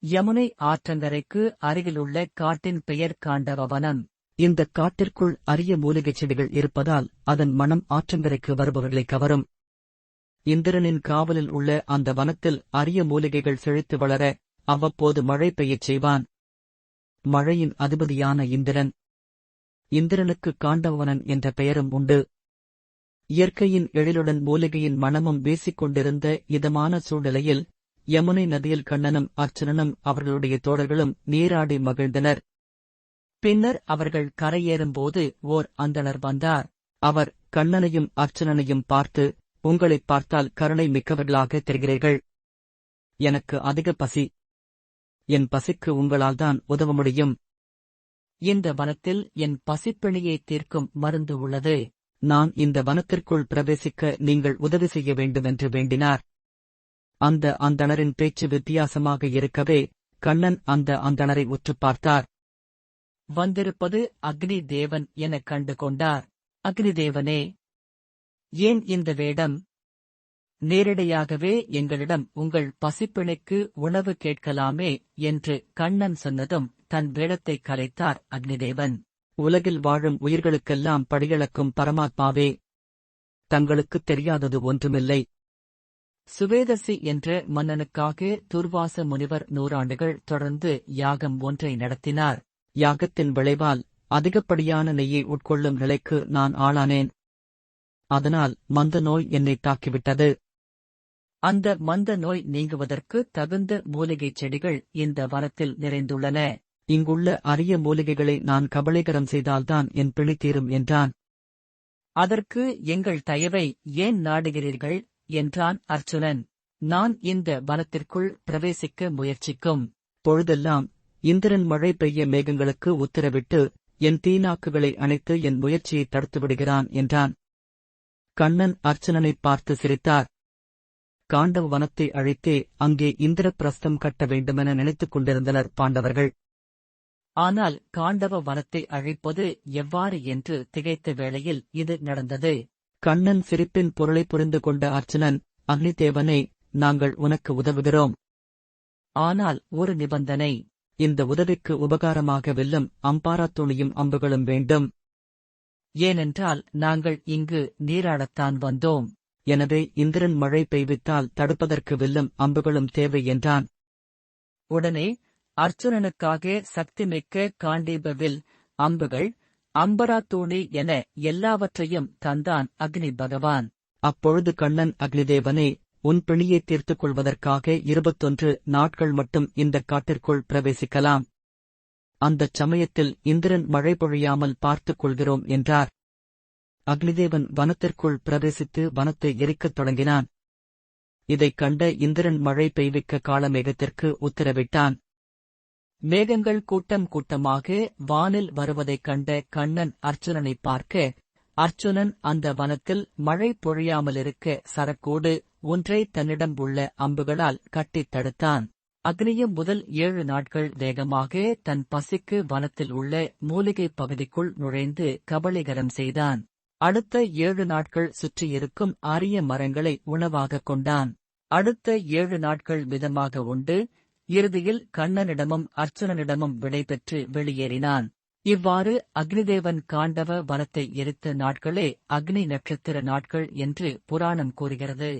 யமுனை ஆற்றங்கரைக்கு அருகிலுள்ள காட்டின் பெயர் காண்டவ வனம். இந்தக் காட்டிற்குள் அரிய மூலிகைச் செடிகள் இருப்பதால் அதன் மணம் ஆற்றங்கரைக்கு வருபவர்களை கவரும். இந்திரனின் காவலில் உள்ள அந்த வனத்தில் அரிய மூலிகைகள் செழித்து வளர அவ்வப்போது மழை பெய்யச் செய்வான். மழையின் அதிபதியான இந்திரன். இந்திரனுக்கு காண்டவவனன் என்ற பெயரும் உண்டு. இயற்கையின் எழிலுடன் மூலிகையின் மணமும் வீசிக்கொண்டிருந்த இதமான சூழ்நிலையில் யமுனை நதியில் கண்ணனும் அர்ச்சுனனும் அவர்களுடைய தோழர்களும் நீராடி மகிழ்ந்தனர். பின்னர் அவர்கள் கரையேறும்போது ஓர் அந்தணர் வந்தார். அவர் கண்ணனையும் அர்ச்சுனனையும் பார்த்து, உங்களைப் பார்த்தால் கருணை மிக்கவர்களாக தெரிகிறீர்கள். எனக்கு அதிக பசி. என் பசிக்கு உங்களால்தான் உதவ முடியும். இந்த வனத்தில் என் பசிப்பிணியை தீர்க்கும் மருந்து உள்ளது. நான் இந்த வனத்திற்குள் பிரவேசிக்க நீங்கள் உதவி செய்ய வேண்டுமென்று வேண்டினார். அந்த அந்தணரின் பேச்சு வித்தியாசமாக இருக்கவே கண்ணன் அந்த அந்தணரை உற்றுப் பார்த்தார். வந்திருப்பது அக்னி தேவன் எனக் கண்டு கொண்டார். அக்னிதேவனே, ஏன் இந்த வேடம்? நேரடியாகவே எங்களிடம் உங்கள் பசிப்பிணைக்கு உணவு கேட்கலாமே என்று கண்ணன் சொன்னதும் தன் வேடத்தைக் கலைத்தார் அக்னிதேவன். உலகில் வாழும் உயிர்களுக்கெல்லாம் படியளக்கும் பரமாத்மாவே, தங்களுக்குத் தெரியாதது ஒன்றுமில்லை. சுவேதசி என்ற மன்னனுக்காக துர்வாச முனிவர் 100 ஆண்டுகள் தொடர்ந்து யாகம் ஒன்றை நடத்தினார். யாகத்தின் விளைவால் அதிகப்படியான நெய்யை உட்கொள்ளும் நிலைக்கு நான் ஆளானேன். அதனால் மந்த நோய் என்னை தாக்கிவிட்டது. அந்த மந்த நோய் நீங்குவதற்கு தகுந்த மூலிகைச் செடிகள் இந்த வனத்தில் நிறைந்துள்ளன. இங்குள்ள அரிய மூலிகைகளை நான் கபளீகரம் செய்தால்தான் என் பிணி தீரும் என்றான். அதற்கு எங்கள் தயவை ஏன் நாடுகிறீர்கள் என்றான் அர்ச்சுனன். நான் இந்த வனத்திற்குள் பிரவேசிக்க முயற்சிக்கும் பொழுதெல்லாம் இந்திரன் மழை பெய்ய மேகங்களுக்கு உத்தரவிட்டு என் தீநாக்குகளை அணைத்து என் முயற்சியை தடுத்துவிடுகிறான் என்றான். கண்ணன் அர்ச்சுனனைப் பார்த்து சிரித்தார். காண்டவ வனத்தை அழைத்தே அங்கே இந்திரபிரஸ்தம் கட்ட வேண்டுமென நினைத்துக் கொண்டிருந்தனர் பாண்டவர்கள். ஆனால் காண்டவ வனத்தை அழைப்பது எவ்வாறு என்று திகைத்த வேளையில் இது நடந்தது. கண்ணன் சிரிப்பின் பொருளை புரிந்து கொண்ட அர்ச்சுனன், அக்னிதேவனே, நாங்கள் உனக்கு உதவுகிறோம். ஆனால் ஒரு நிபந்தனை. இந்த உதவிக்கு உபகாரமாக வில்லும் அம்பாராத்துணியும் அம்புகளும் வேண்டும். ஏனென்றால் நாங்கள் இங்கு நீராடத்தான் வந்தோம். எனவே இந்திரன் மழை பெய்வித்தால் தடுப்பதற்கு வில்லும் அம்புகளும் தேவை என்றான். உடனே அர்ச்சுனனுக்காக சக்திமிக்க காண்டீபவில், அம்புகள், அம்பராத்தூணி என எல்லாவற்றையும் தந்தான் அக்னி பகவான். அப்பொழுது கண்ணன், அக்னிதேவனே, உன் பிணியை தீர்த்துக் கொள்வதற்காக 21 நாட்கள் மட்டும் இந்தக் காட்டிற்குள் பிரவேசிக்கலாம். அந்தச் சமயத்தில் இந்திரன் மழை பொழியாமல் பார்த்துக் கொள்கிறோம் என்றார். அக்னிதேவன் வனத்திற்குள் பிரவேசித்து வனத்தை எரிக்கத் தொடங்கினான். இதைக் கண்ட இந்திரன் மழை பெய்விக்க காளமேகத்திற்கு உத்தரவிட்டான். மேகங்கள் கூட்டம் கூட்டமாக வானில் வருவதைக் கண்ட கண்ணன் அர்ச்சுனனைப் பார்க்க, அர்ச்சுனன் அந்த வனத்தில் மழை பொழியாமலிருக்க சரக்கோடு ஒன்றை தன்னிடம் உள்ள அம்புகளால் கட்டித் தடுத்தான். அக்னியும் முதல் 7 நாட்கள் வேகமாக தன் பசிக்கு வனத்தில் உள்ள மூலிகைப் பகுதிக்குள் நுழைந்து கபளீகரம் செய்தான். அடுத்த 7 நாட்கள் சுற்றியிருக்கும் அரிய மரங்களை உணவாகக் கொண்டான். அடுத்த 7 நாட்கள் மிதமாக உண்டு, இறுதியில் கண்ணனிடமும் அர்ச்சுனனிடமும் விடைபெற்று வெளியேறினான். இவ்வாறு அக்னிதேவன் காண்டவ வனத்தை எரித்த நாட்களே அக்னி நட்சத்திர நாட்கள் என்று புராணம் கூறுகிறது.